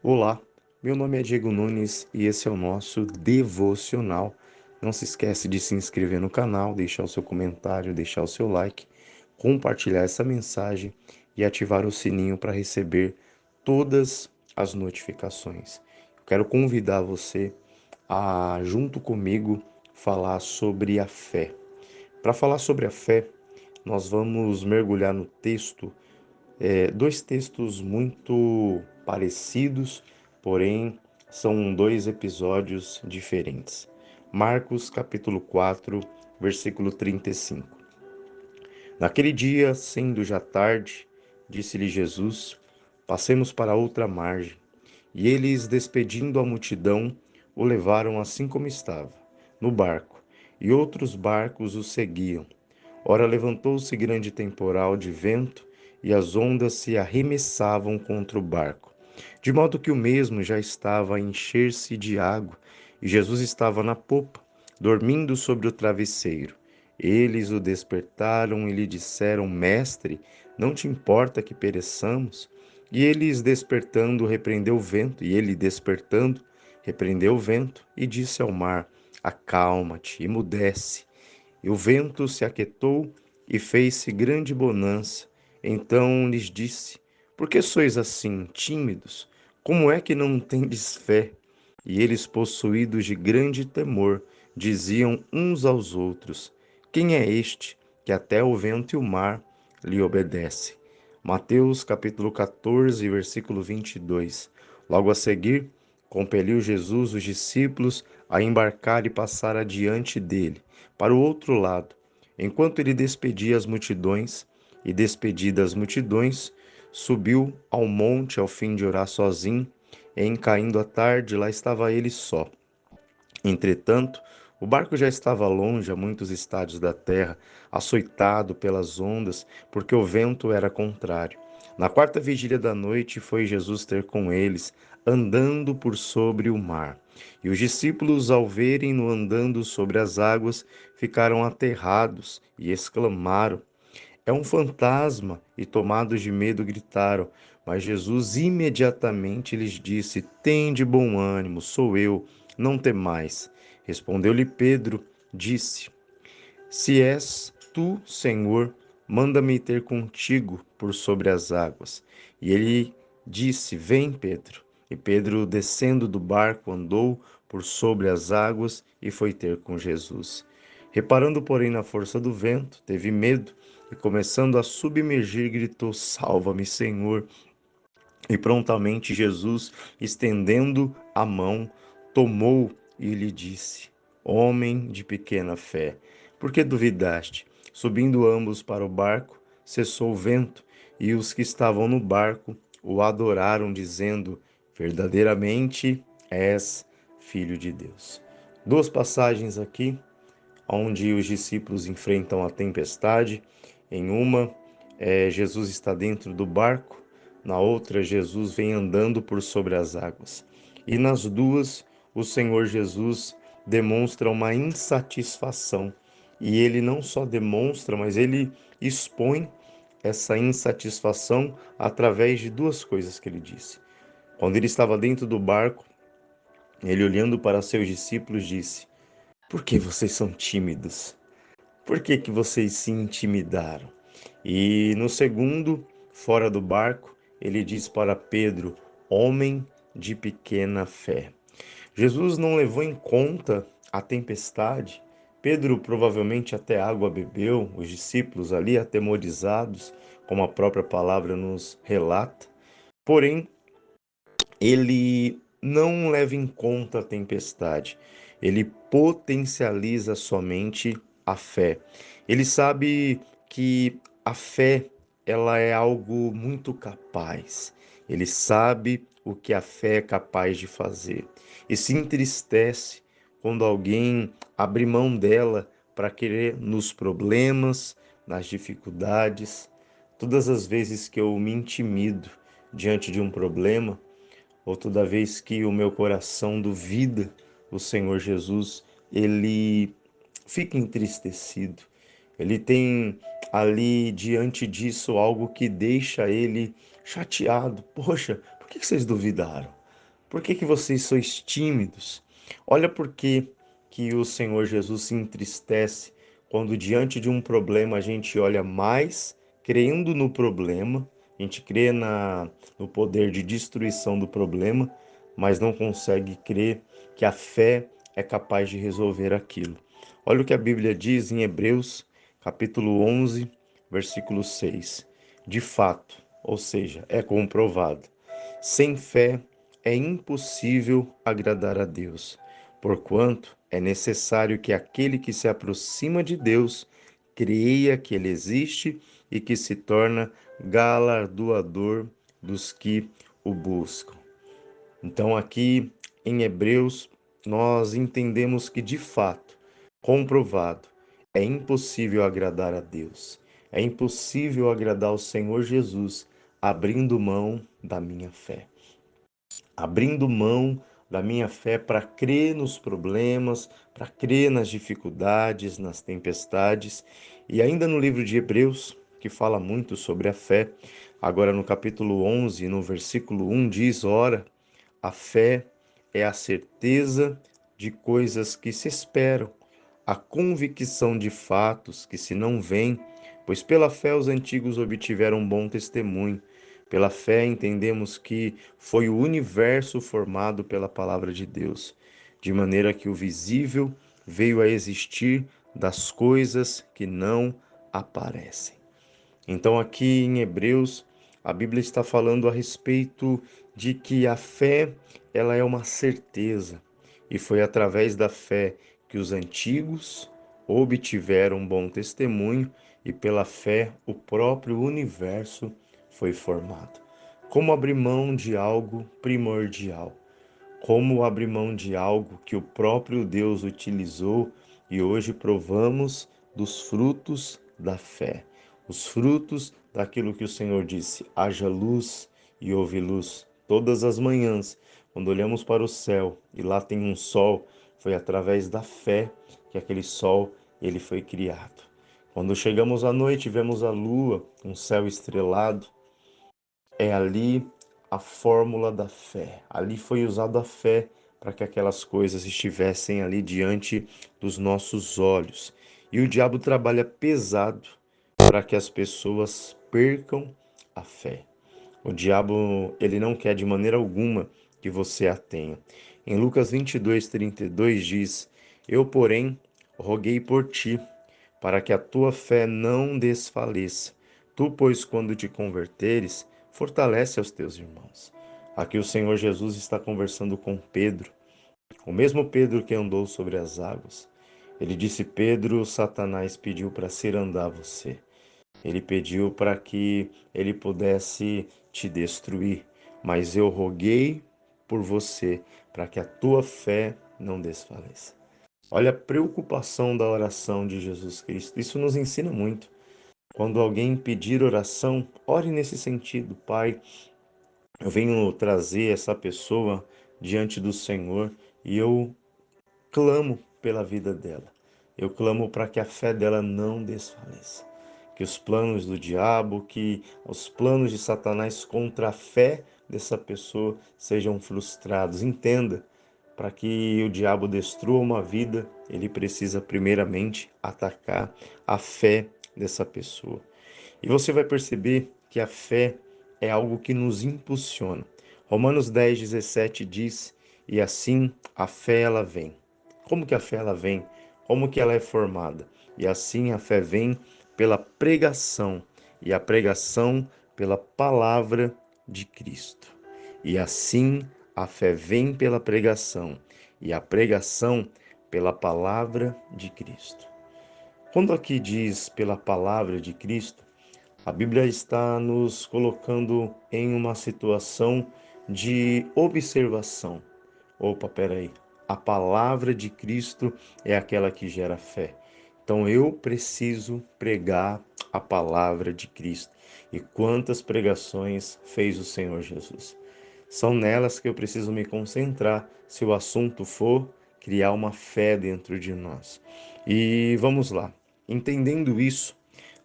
Olá, meu nome é Diego Nunes e esse é o nosso devocional. Não se esquece de se inscrever no canal, deixar o seu comentário, deixar o seu like, compartilhar essa mensagem e ativar o sininho para receber todas as notificações. Eu quero convidar você a, junto comigo, falar sobre a fé. Para falar sobre a fé, nós vamos mergulhar no texto dois textos muito parecidos, porém são dois episódios diferentes. Marcos capítulo 4, versículo 35. Naquele dia, sendo já tarde, disse-lhe Jesus: Passemos para outra margem. E eles, despedindo a multidão, o levaram assim como estava, no barco, e outros barcos o seguiam. Ora, levantou-se grande temporal de vento, e as ondas se arremessavam contra o barco, de modo que o mesmo já estava a encher-se de água, e Jesus estava na popa, dormindo sobre o travesseiro. Eles o despertaram e lhe disseram: Mestre, não te importa que pereçamos? E eles despertando, repreendeu o vento, e ele despertando, repreendeu o vento, e disse ao mar: Acalma-te, emudece. E o vento se aquietou e fez-se grande bonança. Então lhes disse: Por que sois assim tímidos? Como é que não tendes fé? E eles, possuídos de grande temor, diziam uns aos outros: Quem é este que até o vento e o mar lhe obedecem? Mateus capítulo 14, versículo 22. Logo a seguir, compeliu Jesus os discípulos a embarcar e passar adiante dele, para o outro lado, enquanto ele despedia as multidões, e despedidas as multidões, subiu ao monte ao fim de orar sozinho, e em caindo a tarde, lá estava ele só. Entretanto, o barco já estava longe a muitos estádios da terra, açoitado pelas ondas, porque o vento era contrário. Na quarta vigília da noite foi Jesus ter com eles, andando por sobre o mar. E os discípulos, ao verem-no andando sobre as águas, ficaram aterrados e exclamaram: É um fantasma! E tomados de medo gritaram. Mas Jesus imediatamente lhes disse: Tende bom ânimo, sou eu, não temais. Respondeu-lhe Pedro, disse: Se és tu, Senhor, manda-me ter contigo por sobre as águas. E ele disse: Vem, Pedro. E Pedro, descendo do barco, andou por sobre as águas e foi ter com Jesus. Reparando, porém, na força do vento, teve medo e, começando a submergir, gritou: Salva-me, Senhor. E prontamente Jesus, estendendo a mão, tomou e lhe disse: Homem de pequena fé, por que duvidaste? Subindo ambos para o barco, cessou o vento, e os que estavam no barco o adoraram, dizendo: Verdadeiramente és filho de Deus. Duas passagens aqui onde os discípulos enfrentam a tempestade. Em uma, Jesus está dentro do barco, na outra, Jesus vem andando por sobre as águas. E nas duas, o Senhor Jesus demonstra uma insatisfação. E ele não só demonstra, mas ele expõe essa insatisfação através de duas coisas que ele disse. Quando ele estava dentro do barco, ele olhando para seus discípulos disse: Por que vocês são tímidos? Por que que vocês se intimidaram? E no segundo, fora do barco, ele diz para Pedro: Homem de pequena fé. Jesus não levou em conta a tempestade. Pedro provavelmente até água bebeu, os discípulos ali atemorizados, como a própria palavra nos relata. Porém, ele não leva em conta a tempestade, ele potencializa somente a fé. Ele sabe que a fé, ela é algo muito capaz. Ele sabe o que a fé é capaz de fazer e se entristece quando alguém abre mão dela para querer nos problemas, nas dificuldades. Todas as vezes que eu me intimido diante de um problema, ou toda vez que o meu coração duvida o Senhor Jesus, ele fica entristecido. Ele tem ali diante disso algo que deixa ele chateado. Poxa, por que vocês duvidaram? Por que que vocês sois tímidos? Olha por que o Senhor Jesus se entristece quando diante de um problema a gente olha mais crendo no problema, a gente crê no poder de destruição do problema, mas não consegue crer que a fé é capaz de resolver aquilo. Olha o que a Bíblia diz em Hebreus, capítulo 11, versículo 6. De fato, ou seja, é comprovado, sem fé é impossível agradar a Deus, porquanto é necessário que aquele que se aproxima de Deus creia que ele existe e que se torna galardoador dos que o buscam. Então, aqui em Hebreus, nós entendemos que de fato, comprovado, é impossível agradar a Deus. É impossível agradar ao Senhor Jesus abrindo mão da minha fé. Abrindo mão da minha fé para crer nos problemas, para crer nas dificuldades, nas tempestades. E ainda no livro de Hebreus, que fala muito sobre a fé, agora no capítulo 11, no versículo 1 diz: ora, a fé é a certeza de coisas que se esperam, a convicção de fatos que se não veem, pois pela fé os antigos obtiveram bom testemunho. Pela fé entendemos que foi o universo formado pela palavra de Deus, de maneira que o visível veio a existir das coisas que não aparecem. Então, aqui em Hebreus, a Bíblia está falando a respeito de que a fé, ela é uma certeza, e foi através da fé que os antigos obtiveram bom testemunho, e pela fé o próprio universo foi formado. Como abrir mão de algo primordial? Como abrir mão de algo que o próprio Deus utilizou e hoje provamos dos frutos da fé, os frutos daquilo que o Senhor disse: haja luz e houve luz. Todas as manhãs, quando olhamos para o céu e lá tem um sol, foi através da fé que aquele sol ele foi criado. Quando chegamos à noite, vemos a lua, um céu estrelado, é ali a fórmula da fé. Ali foi usada a fé para que aquelas coisas estivessem ali diante dos nossos olhos. E o diabo trabalha pesado para que as pessoas percam a fé. O diabo, ele não quer de maneira alguma que você a tenha. Em Lucas 22:32 diz: eu, porém, roguei por ti, para que a tua fé não desfaleça. Tu, pois, quando te converteres, fortalece aos teus irmãos. Aqui o Senhor Jesus está conversando com Pedro, o mesmo Pedro que andou sobre as águas. Ele disse: Pedro, Satanás pediu para cirandar você. Ele pediu para que ele pudesse te destruir, mas eu roguei por você para que a tua fé não desfaleça. Olha a preocupação da oração de Jesus Cristo. Isso nos ensina muito. Quando alguém pedir oração, ore nesse sentido: Pai, eu venho trazer essa pessoa diante do Senhor e eu clamo pela vida dela. Eu clamo para que a fé dela não desfaleça. Que os planos do diabo, que os planos de Satanás contra a fé dessa pessoa sejam frustrados. Entenda, para que o diabo destrua uma vida, ele precisa primeiramente atacar a fé dessa pessoa. E você vai perceber que a fé é algo que nos impulsiona. Romanos 10:17 diz: "E assim a fé ela vem". Como que a fé ela vem? Como que ela é formada? E assim a fé vem pela pregação, e a pregação pela palavra de Cristo. E assim a fé vem pela pregação, e a pregação pela palavra de Cristo. Quando aqui diz pela palavra de Cristo, a Bíblia está nos colocando em uma situação de observação. Opa, peraí. A palavra de Cristo é aquela que gera fé. Então eu preciso pregar a palavra de Cristo. E quantas pregações fez o Senhor Jesus? São nelas que eu preciso me concentrar se o assunto for criar uma fé dentro de nós. E vamos lá. Entendendo isso,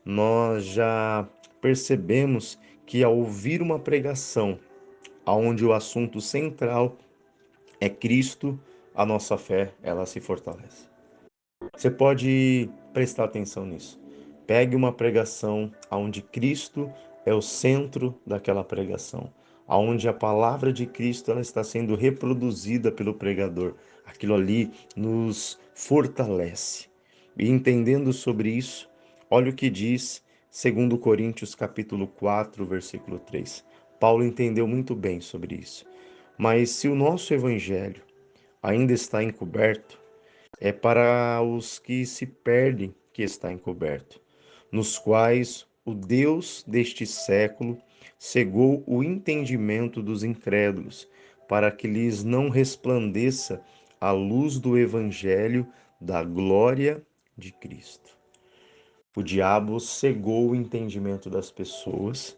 nós já percebemos que ao ouvir uma pregação onde o assunto central é Cristo, a nossa fé, ela se fortalece. Você pode prestar atenção nisso. Pegue uma pregação onde Cristo é o centro daquela pregação, onde a palavra de Cristo ela está sendo reproduzida pelo pregador. Aquilo ali nos fortalece. E entendendo sobre isso, olha o que diz 2 Coríntios capítulo 4, versículo 3. Paulo entendeu muito bem sobre isso. Mas se o nosso evangelho ainda está encoberto, é para os que se perdem que está encoberto, nos quais o Deus deste século cegou o entendimento dos incrédulos, para que lhes não resplandeça a luz do evangelho da glória de Cristo. O diabo cegou o entendimento das pessoas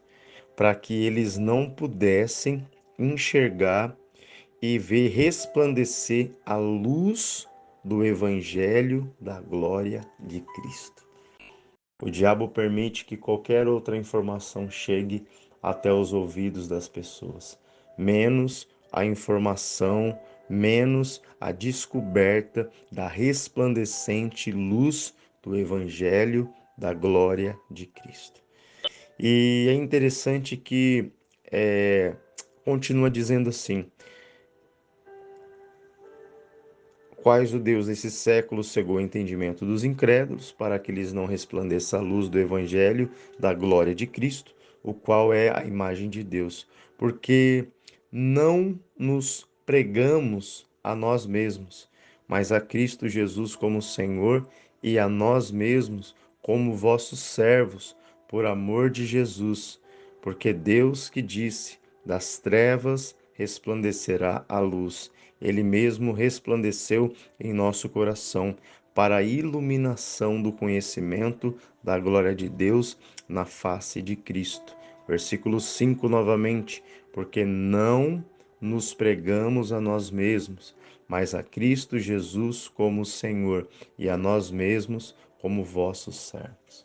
para que eles não pudessem enxergar e ver resplandecer a luz do Evangelho da glória de Cristo. O diabo permite que qualquer outra informação chegue até os ouvidos das pessoas, menos a informação, menos a descoberta da resplandecente luz do Evangelho da glória de Cristo. E é interessante que continua dizendo assim: quais o Deus desse século cegou o entendimento dos incrédulos, para que lhes não resplandeça a luz do Evangelho da glória de Cristo, o qual é a imagem de Deus. Porque não nos pregamos a nós mesmos, mas a Cristo Jesus como Senhor e a nós mesmos como vossos servos, por amor de Jesus. Porque Deus que disse: das trevas resplandecerá a luz. Ele mesmo resplandeceu em nosso coração para a iluminação do conhecimento da glória de Deus na face de Cristo. Versículo 5 novamente, porque não nos pregamos a nós mesmos, mas a Cristo Jesus como Senhor e a nós mesmos como vossos servos.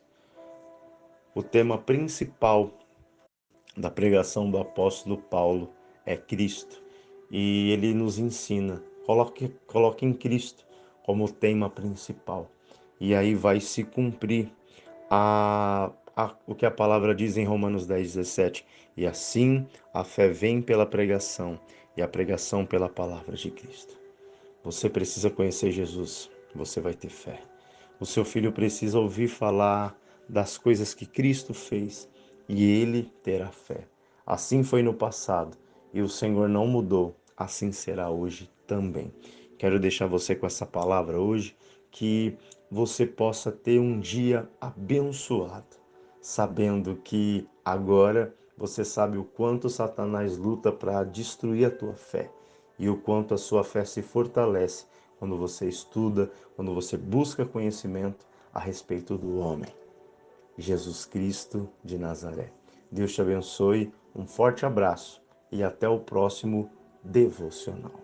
O tema principal da pregação do apóstolo Paulo é Cristo. E ele nos ensina, coloque em Cristo como tema principal. E aí vai se cumprir o que a palavra diz em Romanos 10:17. E assim a fé vem pela pregação, e a pregação pela palavra de Cristo. Você precisa conhecer Jesus, você vai ter fé. O seu filho precisa ouvir falar das coisas que Cristo fez e ele terá fé. Assim foi no passado e o Senhor não mudou, assim será hoje também. Quero deixar você com essa palavra hoje, que você possa ter um dia abençoado, sabendo que agora você sabe o quanto Satanás luta para destruir a tua fé e o quanto a sua fé se fortalece quando você estuda, quando você busca conhecimento a respeito do homem, Jesus Cristo de Nazaré. Deus te abençoe, um forte abraço e até o próximo devocional.